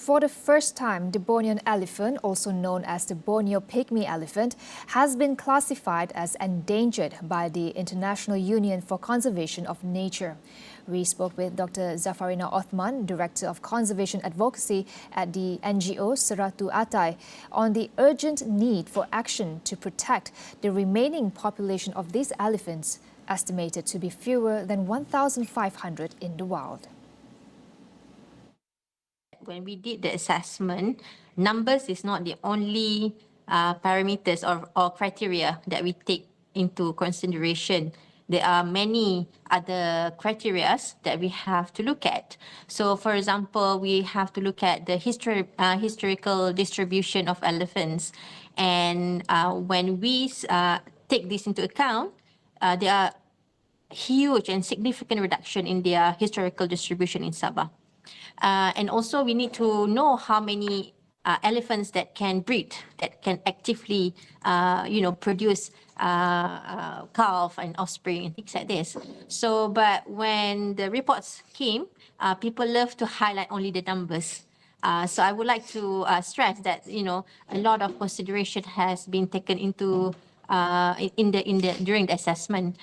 For the first time, the Bornean elephant, also known as the Borneo pygmy elephant, has been classified as endangered by the International Union for Conservation of Nature. We spoke with Dr. Zhafarina Othman, Director of Conservation Advocacy at the NGO Seratu Aatai, on the urgent need for action to protect the remaining population of these elephants, estimated to be fewer than 1,500 in the wild. When we did the assessment, numbers is not the only parameters or criteria that we take into consideration. There are many other criteria that we have to look at. So, for example, we have to look at the historical distribution of elephants. And when we take this into account, there are huge and significant reduction in their historical distribution in Sabah. And also we need to know how many elephants that can breed, that can actively, produce calf and offspring and things like this. So, but when the reports came, people love to highlight only the numbers. So I would like to stress that, a lot of consideration has been taken into during the assessment.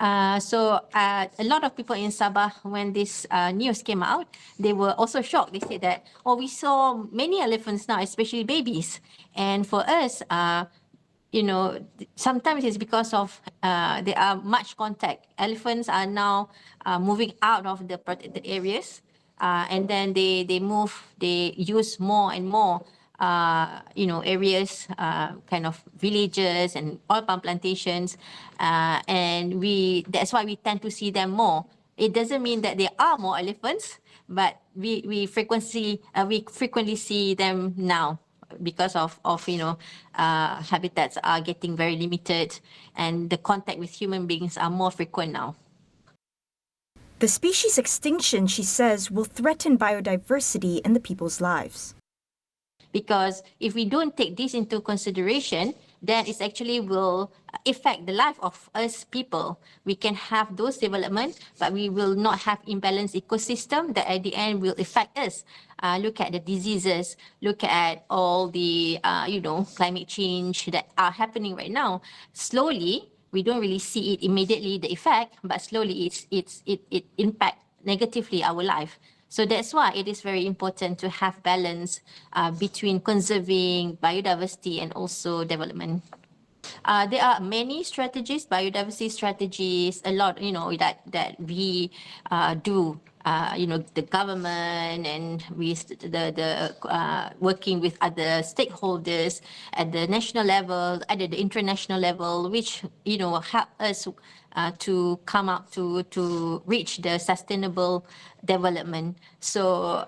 So a lot of people in Sabah, when this news came out, they were also shocked. They said that, we saw many elephants now, especially babies. And for us, sometimes it's because of there are much contact. Elephants are now moving out of the protected areas, and then they use more and more areas, kind of villages and oil palm plantations, and that's why we tend to see them more. It doesn't mean that there are more elephants, but we frequently see them now because of habitats are getting very limited, and the contact with human beings are more frequent now. The species extinction, she says, will threaten biodiversity and the people's lives. Because if we don't take this into consideration, then it actually will affect the life of us people. We can have those development, but we will not have imbalanced ecosystem that at the end will affect us. Look at the diseases, look at all the, climate change that are happening right now. Slowly, we don't really see it immediately, the effect, but slowly it impacts negatively our life. So that's why it is very important to have balance between conserving biodiversity and also development. There are many strategies, biodiversity strategies, a lot, that we do. The government and working with other stakeholders at the national level, at the international level, which help us to come up to reach the sustainable development. So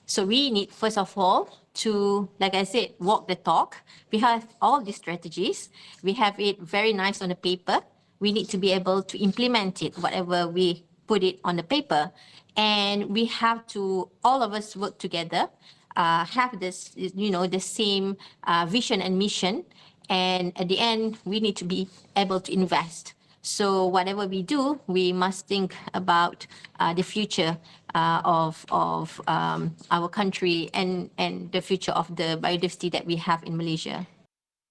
so we need, first of all, to, like I said, walk the talk. We have all these strategies. We have it very nice on the paper. We need to be able to implement it, whatever we put it on the paper. And we have to, all of us work together, have this, the same vision and mission. And at the end, we need to be able to invest. So whatever we do, we must think about the future of our country and the future of the biodiversity that we have in Malaysia.